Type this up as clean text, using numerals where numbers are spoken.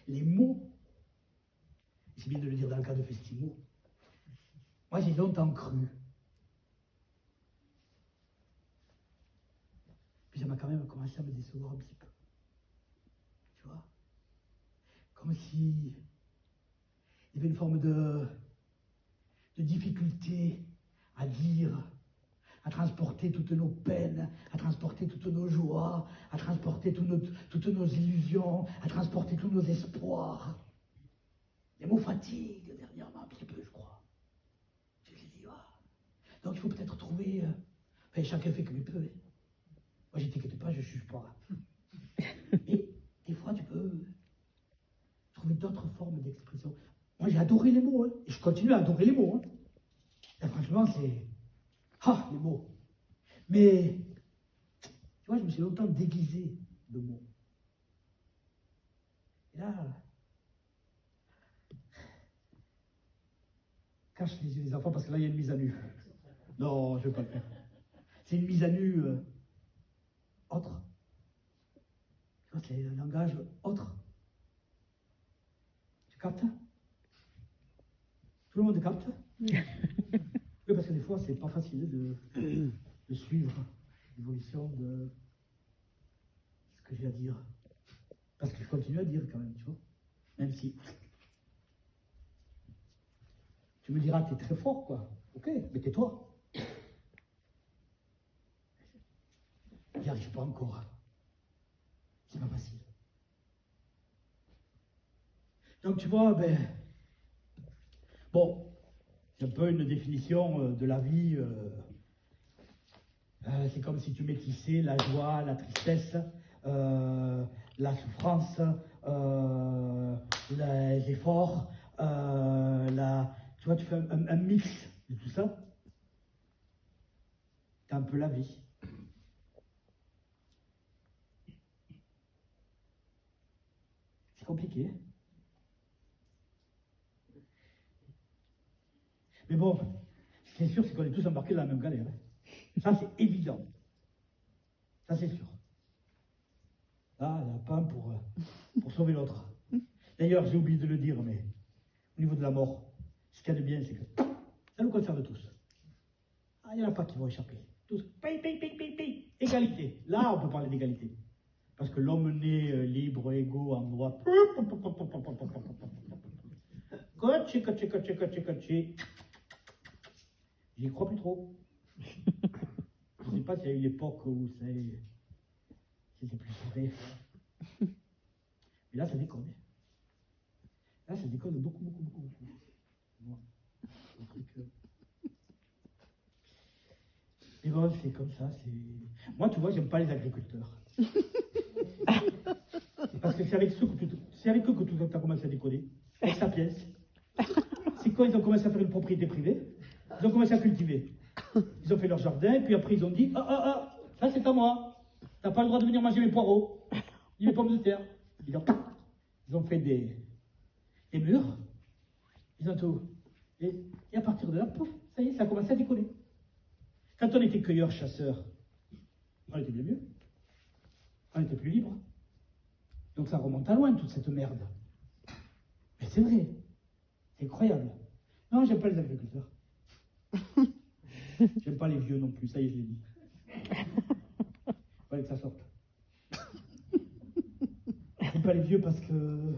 Les mots, c'est bien de le dire dans le cas de Festimo, moi j'ai longtemps cru. Puis ça m'a quand même commencé à me décevoir un petit peu. Tu vois? Comme si il y avait une forme de difficulté à dire, à transporter toutes nos peines, à transporter toutes nos joies, à transporter toutes nos illusions, à transporter tous nos espoirs. Les mots fatiguent dernièrement un petit peu, je crois. Je l'ai dit, ah. Donc il faut peut-être trouver... enfin, chacun fait comme il peut. Hein. Moi, je t'inquiète pas, je ne juge pas. Mais des fois, tu peux trouver d'autres formes d'expression. Moi, j'ai adoré les mots, hein, et je continue à adorer les mots. Hein. Et franchement, c'est... Ah, les mots. Mais, tu vois, je me suis longtemps déguisé de mots. Et là, cache les yeux des enfants, parce que là, il y a une mise à nu. Non, je ne vais pas le faire. C'est une mise à nu autre. Tu vois, c'est un langage autre. Tu captes? Tout le monde capte? Oui, parce que des fois, c'est pas facile de suivre l'évolution de ce que j'ai à dire. Parce que je continue à dire quand même, tu vois. Même si... Tu me diras, tu es très fort, quoi. Ok, mais tais-toi. J'y arrive pas encore. C'est pas facile. Donc, tu vois, ben... Bon, c'est un peu une définition de la vie. C'est comme si tu métissais la joie, la tristesse, la souffrance, les efforts, tu vois, tu fais un mix de tout ça. C'est un peu la vie. C'est compliqué. Hein. Mais bon, ce qui est sûr, c'est qu'on est tous embarqués dans la même galère. Hein. Ça, c'est évident. Ça, c'est sûr. Là, il n'y a pas un pour sauver l'autre. D'ailleurs, j'ai oublié de le dire, mais au niveau de la mort, ce qu'il y a de bien, c'est que ça nous concerne tous. Ah, il n'y en a pas qui vont échapper. Tous, paye. Égalité. Là, on peut parler d'égalité. Parce que l'homme né libre, égaux, en droit. Coach. J'y crois plus trop. Je ne sais pas s'il y a eu l'époque où c'était plus serré. Mais là, ça déconne. Là, ça déconne beaucoup. Moi, un truc, Mais bon, c'est comme ça. Moi, tu vois, j'aime pas les agriculteurs. Parce que c'est avec eux que tout a commencé à déconner. Avec sa pièce. C'est quand ils ont commencé à faire une propriété privée, ils ont commencé à cultiver. Ils ont fait leur jardin, et puis après ils ont dit, ça c'est à moi. T'as pas le droit de venir manger mes poireaux, ni mes pommes de terre. Ils ont fait des murs, ils ont tout. Et à partir de là, pouf, ça y est, ça a commencé à décoller. Quand on était cueilleurs, chasseurs, on était bien mieux. On était plus libre. Donc ça remonte à loin, toute cette merde. Mais c'est vrai. C'est incroyable. Non, j'aime pas les agriculteurs. J'aime pas les vieux non plus, ça y est, je l'ai dit. Fallait que ça sorte. J'aime pas les vieux parce que